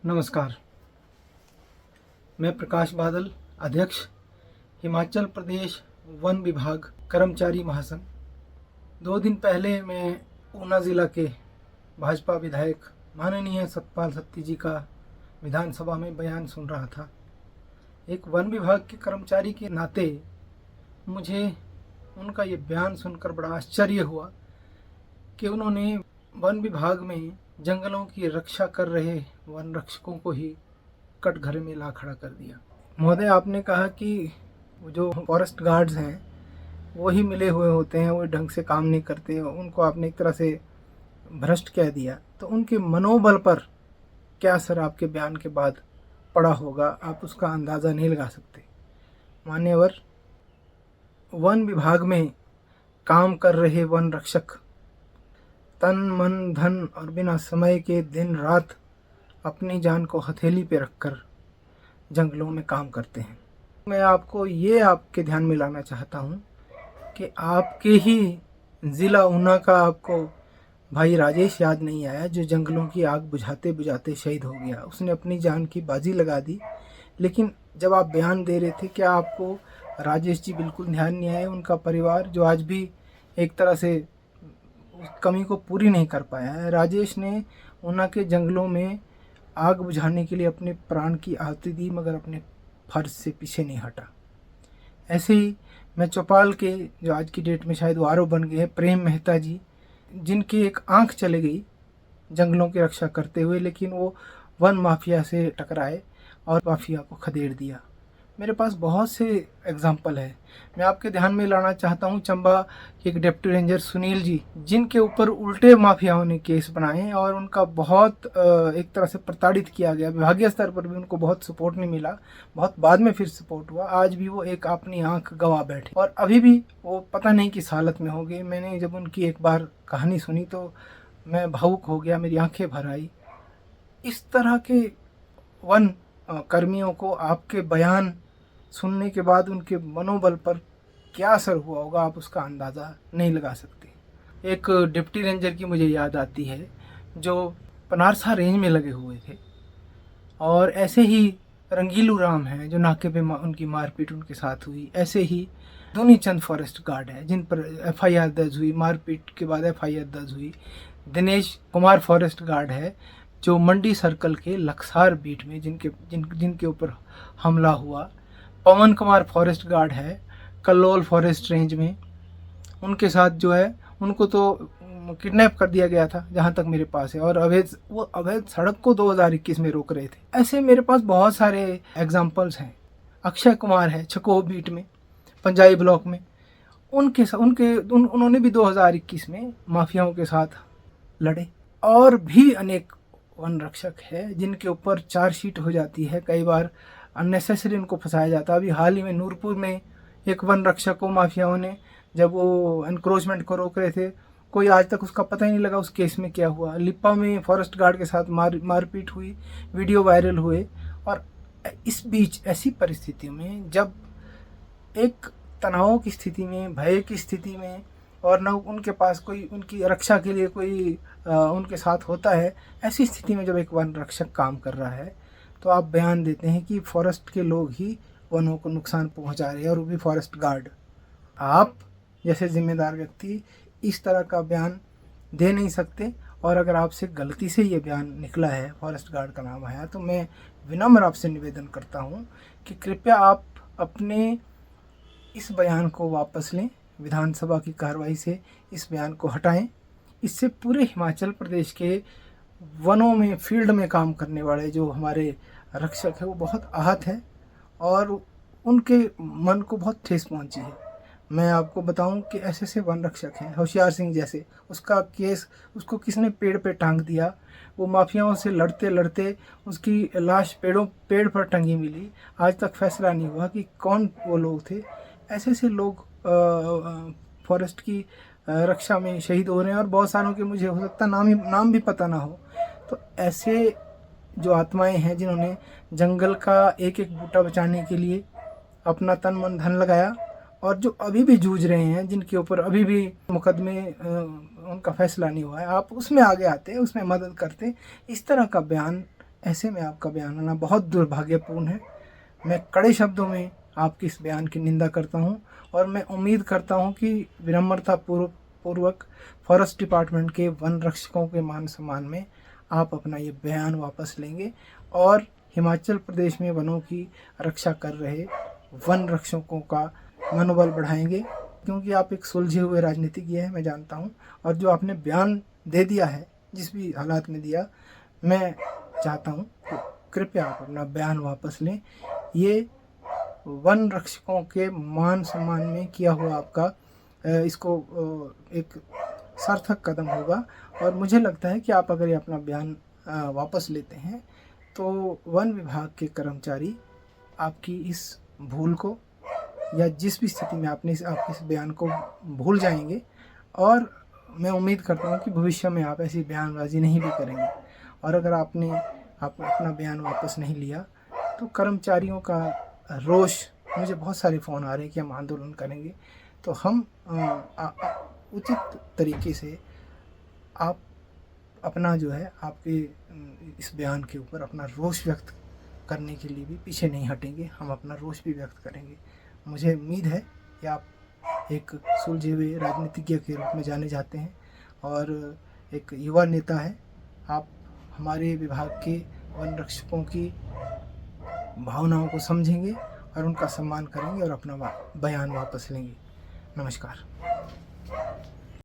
नमस्कार। मैं प्रकाश बादल, अध्यक्ष हिमाचल प्रदेश वन विभाग कर्मचारी महासंघ। 2 दिन पहले मैं ऊना ज़िला के भाजपा विधायक माननीय सतपाल सत्ती जी का विधानसभा में बयान सुन रहा था। एक वन विभाग के कर्मचारी के नाते मुझे उनका ये बयान सुनकर बड़ा आश्चर्य हुआ कि उन्होंने वन विभाग में जंगलों की रक्षा कर रहे वन रक्षकों को ही कटघरे में ला खड़ा कर दिया। महोदय, आपने कहा कि जो फॉरेस्ट गार्ड्स हैं वो ही मिले हुए होते हैं, वो ढंग से काम नहीं करते, उनको आपने एक तरह से भ्रष्ट कह दिया। तो उनके मनोबल पर क्या असर आपके बयान के बाद पड़ा होगा, आप उसका अंदाज़ा नहीं लगा सकते। मान्यवर, वन विभाग में काम कर रहे वन रक्षक तन मन धन और बिना समय के दिन रात अपनी जान को हथेली पे रखकर जंगलों में काम करते हैं। मैं आपको ये आपके ध्यान में लाना चाहता हूँ कि आपके ही ज़िला ऊना का आपको भाई राजेश याद नहीं आया, जो जंगलों की आग बुझाते बुझाते शहीद हो गया। उसने अपनी जान की बाजी लगा दी। लेकिन जब आप बयान दे रहे थे, क्या आपको राजेश जी बिल्कुल ध्यान नहीं आए? उनका परिवार जो आज भी एक तरह से उस कमी को पूरी नहीं कर पाया है। राजेश ने ऊना के जंगलों में आग बुझाने के लिए अपने प्राण की आहुति दी, मगर अपने फर्ज से पीछे नहीं हटा। ऐसे ही मैं चौपाल के, जो आज की डेट में शायद वो आरओ बन गए हैं, प्रेम मेहता जी, जिनकी एक आंख चले गई जंगलों की रक्षा करते हुए, लेकिन वो वन माफिया से टकराए और माफिया को खदेड़ दिया। मेरे पास बहुत से एग्जाम्पल है। मैं आपके ध्यान में लाना चाहता हूँ चंबा के एक डिप्टी रेंजर सुनील जी, जिनके ऊपर उल्टे माफियाओं ने केस बनाए और उनका बहुत एक तरह से प्रताड़ित किया गया। विभागीय स्तर पर भी उनको बहुत सपोर्ट नहीं मिला, बहुत बाद में फिर सपोर्ट हुआ। आज भी वो एक अपनी आंख गंवा बैठे और अभी भी वो पता नहीं किस हालत में हो गए। मैंने जब उनकी एक बार कहानी सुनी तो मैं भावुक हो गया, मेरी आंखें भर आई। इस तरह के वन कर्मियों को आपके बयान सुनने के बाद उनके मनोबल पर क्या असर हुआ होगा, आप उसका अंदाज़ा नहीं लगा सकते। एक डिप्टी रेंजर की मुझे याद आती है जो पनारसा रेंज में लगे हुए थे, और ऐसे ही रंगीलू राम हैं जो नाके पे उनकी मारपीट उनके साथ हुई। ऐसे ही धोनी चंद फॉरेस्ट गार्ड है जिन पर एफआईआर दर्ज हुई, मारपीट के बाद एफआईआर दर्ज हुई। दिनेश कुमार फॉरेस्ट गार्ड है जो मंडी सर्कल के लक्सार बीट में जिनके ऊपर हमला हुआ। पवन कुमार फॉरेस्ट गार्ड है कल्लोल फॉरेस्ट रेंज में, उनके साथ जो है उनको तो किडनैप कर दिया गया था जहाँ तक मेरे पास है, और अवैध सड़क को 2021 में रोक रहे थे। ऐसे मेरे पास बहुत सारे एग्जाम्पल्स हैं। अक्षय कुमार है छको बीट में, पंजाई ब्लॉक में, उन्होंने भी 2021 में माफियाओं के साथ लड़े। और भी अनेक वन रक्षक है जिनके ऊपर चार्जशीट हो जाती है, कई बार अननेसेसरी उनको फंसाया जाता है। अभी हाल ही में नूरपुर में एक वन रक्षक को माफियाओं ने, जब वो एनक्रोचमेंट को रोक रहे थे, कोई आज तक उसका पता ही नहीं लगा उस केस में क्या हुआ। लिप्पा में फॉरेस्ट गार्ड के साथ मारपीट हुई, वीडियो वायरल हुए। और इस बीच ऐसी परिस्थितियों में, जब एक तनाव की स्थिति में, भय की स्थिति में, और न उनके पास कोई उनकी रक्षा के लिए कोई उनके साथ होता है, ऐसी स्थिति में जब एक वन रक्षक काम कर रहा है तो आप बयान देते हैं कि फॉरेस्ट के लोग ही वनों को नुकसान पहुंचा रहे हैं, और वो भी फॉरेस्ट गार्ड। आप जैसे जिम्मेदार व्यक्ति इस तरह का बयान दे नहीं सकते। और अगर आपसे गलती से ये बयान निकला है, फॉरेस्ट गार्ड का नाम आया, तो मैं विनम्र आपसे निवेदन करता हूँ कि कृपया आप अपने इस बयान को वापस लें, विधानसभा की कार्रवाई से इस बयान को हटाएं। इससे पूरे हिमाचल प्रदेश के वनों में, फील्ड में काम करने वाले जो हमारे रक्षक है वो बहुत आहत है और उनके मन को बहुत ठेस पहुंची है। मैं आपको बताऊं कि ऐसे वन रक्षक हैं, होशियार सिंह जैसे, उसका केस, उसको किसने पेड़ पे टांग दिया, वो माफियाओं से लड़ते लड़ते उसकी लाश पेड़ पर टंगी मिली। आज तक फैसला नहीं हुआ कि कौन वो लोग थे। ऐसे लोग फॉरेस्ट की रक्षा में शहीद हो रहे हैं, और बहुत सारों के मुझे हो सकता नाम भी पता ना हो। तो ऐसे जो आत्माएं हैं जिन्होंने जंगल का एक एक बूटा बचाने के लिए अपना तन मन धन लगाया, और जो अभी भी जूझ रहे हैं, जिनके ऊपर अभी भी मुकदमे उनका फैसला नहीं हुआ है, आप उसमें आगे आते, उसमें मदद करते। इस तरह का बयान ऐसे में आपका बयान आना बहुत दुर्भाग्यपूर्ण है। मैं कड़े शब्दों में आपके इस बयान की निंदा करता हूं और मैं उम्मीद करता हूं कि विनम्रता पूर्वक फॉरेस्ट डिपार्टमेंट के वन रक्षकों के मान सम्मान में आप अपना ये बयान वापस लेंगे और हिमाचल प्रदेश में वनों की रक्षा कर रहे वन रक्षकों का मनोबल बढ़ाएंगे, क्योंकि आप एक सुलझे हुए राजनीतिज्ञ हैं, मैं जानता हूं। और जो आपने बयान दे दिया है, जिस भी हालात में दिया, मैं चाहता हूं कि कृपया आप अपना बयान वापस लें। ये वन रक्षकों के मान सम्मान में किया हुआ आपका इसको एक सार्थक कदम होगा। और मुझे लगता है कि आप अगर ये अपना बयान वापस लेते हैं तो वन विभाग के कर्मचारी आपकी इस भूल को या जिस भी स्थिति में आपके इस बयान को भूल जाएंगे। और मैं उम्मीद करता हूँ कि भविष्य में आप ऐसी बयानबाजी नहीं भी करेंगे। और अगर आपने अपना बयान वापस नहीं लिया तो कर्मचारियों का रोष, मुझे बहुत सारे फ़ोन आ रहे हैं कि हम आंदोलन करेंगे, तो हम उचित तरीके से आप अपना जो है आपके इस बयान के ऊपर अपना रोष व्यक्त करने के लिए भी पीछे नहीं हटेंगे। हम अपना रोष भी व्यक्त करेंगे। मुझे उम्मीद है कि आप एक सुलझे हुए राजनीतिज्ञ के रूप में जाने जाते हैं और एक युवा नेता है। आप हमारे विभाग के वन रक्षकों की भावनाओं को समझेंगे और उनका सम्मान करेंगे और अपना बयान वापस लेंगे। नमस्कार।